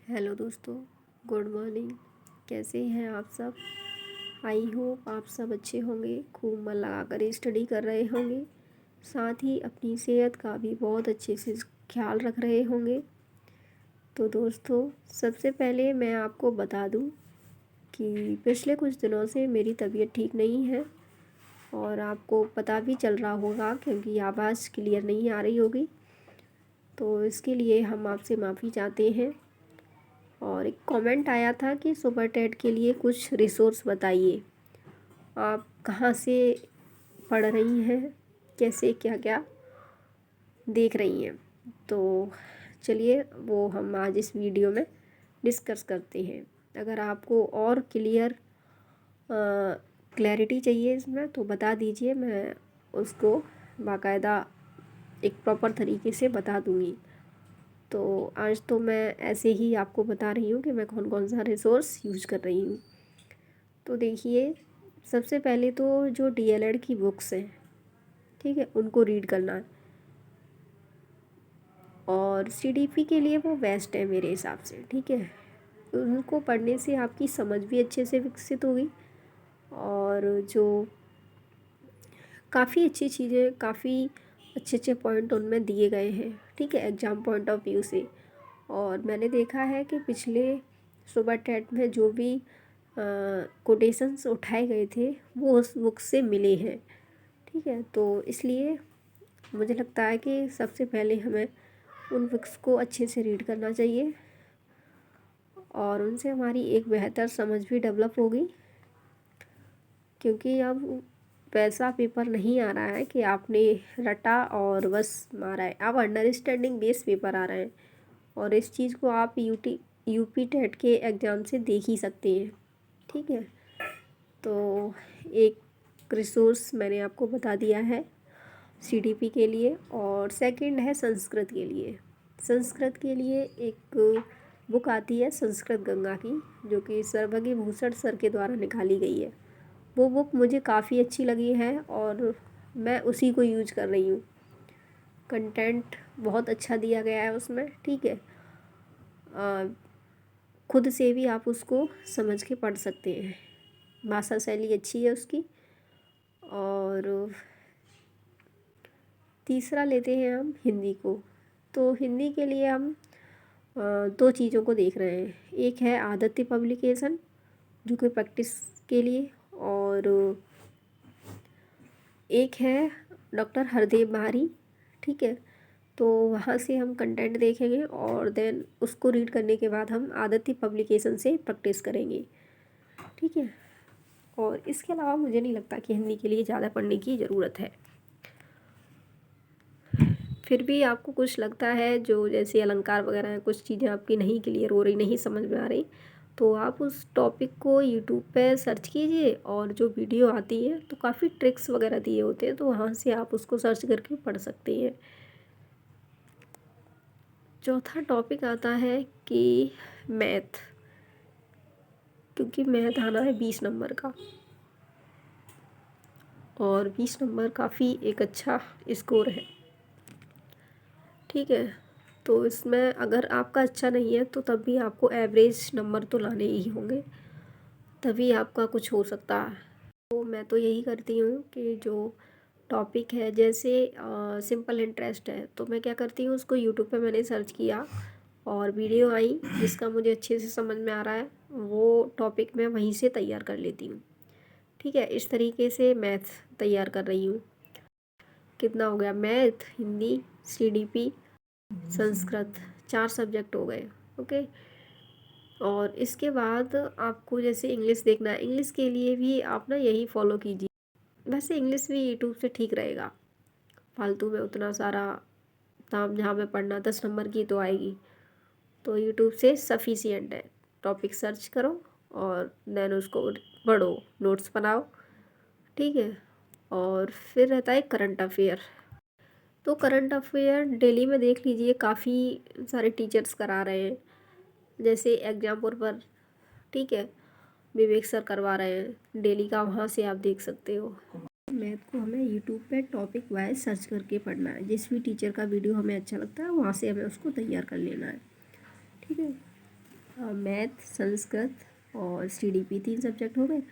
Hello दोस्तों, good morning. कैसे हैं आप सब? आई होप आप सब अच्छे होंगे, खूब मन लगा कर स्टडी कर रहे होंगे, साथ ही अपनी सेहत का भी बहुत अच्छे से ख्याल रख रहे होंगे। तो दोस्तों, सबसे पहले मैं आपको बता दूं कि पिछले कुछ दिनों से मेरी तबीयत ठीक नहीं है और आपको पता भी चल रहा होगा क्योंकि आवाज़ क्लियर नहीं आ रही होगी। तो इसके लिए हम आपसे माफ़ी चाहते हैं। और एक कमेंट आया था कि सुपर टेट के लिए कुछ रिसोर्स बताइए, आप कहाँ से पढ़ रही हैं, कैसे क्या क्या देख रही हैं। तो चलिए वो हम आज इस वीडियो में डिस्कस करते हैं। अगर आपको और क्लैरिटी चाहिए इसमें तो बता दीजिए, मैं उसको बाकायदा एक प्रॉपर तरीके से बता दूँगी। तो आज तो मैं ऐसे ही आपको बता रही हूँ कि मैं कौन कौन सा रिसोर्स यूज कर रही हूँ। तो देखिए, सबसे पहले तो जो डीएलएड की बुक्स हैं, ठीक है, उनको रीड करना है। और सीडीपी के लिए वो बेस्ट है मेरे हिसाब से, ठीक है। उनको पढ़ने से आपकी समझ भी अच्छे से विकसित होगी और जो काफ़ी अच्छी चीज़ें, काफ़ी अच्छे अच्छे पॉइंट उनमें दिए गए हैं, ठीक है, एग्ज़ाम पॉइंट ऑफ व्यू से। और मैंने देखा है कि पिछले सुपर टेट में जो भी कोटेशंस उठाए गए थे वो उस बुक से मिले हैं, ठीक है। तो इसलिए मुझे लगता है कि सबसे पहले हमें उन बुक्स को अच्छे से रीड करना चाहिए और उनसे हमारी एक बेहतर समझ भी डेवलप होगी। क्योंकि अब वैसा पेपर नहीं आ रहा है कि आपने रटा और बस मारा है, अब अंडरस्टैंडिंग बेस्ड पेपर आ रहे हैं और इस चीज़ को आप यूपी टेट के एग्ज़ाम से देख ही सकते हैं, ठीक है। तो एक रिसोर्स मैंने आपको बता दिया है सीडीपी के लिए। और सेकंड है संस्कृत के लिए। संस्कृत के लिए एक बुक आती है संस्कृत गंगा की, जो कि सर्वज्ञ भूषण सर के द्वारा निकाली गई है। वो बुक मुझे काफ़ी अच्छी लगी है और मैं उसी को यूज कर रही हूँ। कंटेंट बहुत अच्छा दिया गया है उसमें, ठीक है। खुद से भी आप उसको समझ के पढ़ सकते हैं, भाषा शैली अच्छी है उसकी। और तीसरा लेते हैं हम हिंदी को। तो हिंदी के लिए हम दो चीज़ों को देख रहे हैं। एक है आदित्य पब्लिकेशन जो कि प्रैक्टिस के लिए, और एक है डॉक्टर हरदेव मारी, ठीक है। तो वहाँ से हम कंटेंट देखेंगे और देन उसको रीड करने के बाद हम आदित्य पब्लिकेशन से प्रैक्टिस करेंगे, ठीक है। और इसके अलावा मुझे नहीं लगता कि हिंदी के लिए ज़्यादा पढ़ने की ज़रूरत है। फिर भी आपको कुछ लगता है जो जैसे अलंकार वगैरह हैं, कुछ चीज़ें आपकी नहीं क्लियर हो रही, नहीं समझ में आ रही, तो आप उस टॉपिक को यूट्यूब पे सर्च कीजिए और जो वीडियो आती है तो काफ़ी ट्रिक्स वगैरह दिए होते हैं, तो वहाँ से आप उसको सर्च करके पढ़ सकते हैं। चौथा टॉपिक आता है कि मैथ, क्योंकि मैथ आना है 20 नंबर का और 20 नंबर काफ़ी एक अच्छा स्कोर है, ठीक है। तो इसमें अगर आपका अच्छा नहीं है तो तब भी आपको एवरेज नंबर तो लाने ही होंगे, तभी आपका कुछ हो सकता है। तो मैं तो यही करती हूँ कि जो टॉपिक है, जैसे सिंपल इंटरेस्ट है, तो मैं क्या करती हूँ, उसको यूट्यूब पे मैंने सर्च किया और वीडियो आई जिसका मुझे अच्छे से समझ में आ रहा है, वो टॉपिक मैं वहीं से तैयार कर लेती हूँ, ठीक है। इस तरीके से मैथ तैयार कर रही हूँ। कितना हो गया? Math, Hindi, CDP, Sanskrit, 4 subject हो गए, ओके। और इसके बाद आपको जैसे इंग्लिश देखना है, इंग्लिश के लिए भी आप ना यही फॉलो कीजिए। वैसे इंग्लिश भी यूट्यूब से ठीक रहेगा, फालतू में उतना सारा ताम झाम में पढ़ना, 10 नंबर की तो आएगी, तो यूट्यूब से सफिशिएंट है। टॉपिक सर्च करो और देन उसको पढ़ो, नोट्स बनाओ, ठीक है। और फिर रहता है करंट अफेयर। तो करंट अफेयर डेली में देख लीजिए, काफ़ी सारे टीचर्स करा रहे हैं, जैसे एग्जाम्पुल पर, ठीक है, विवेक सर करवा रहे हैं डेली का, वहाँ से आप देख सकते हो। मैथ को हमें यूट्यूब पे टॉपिक वाइज सर्च करके पढ़ना है, जिस भी टीचर का वीडियो हमें अच्छा लगता है वहाँ से हमें उसको तैयार कर लेना है, ठीक है। मैथ, संस्कृत और CDP 3 सब्जेक्ट हो गए।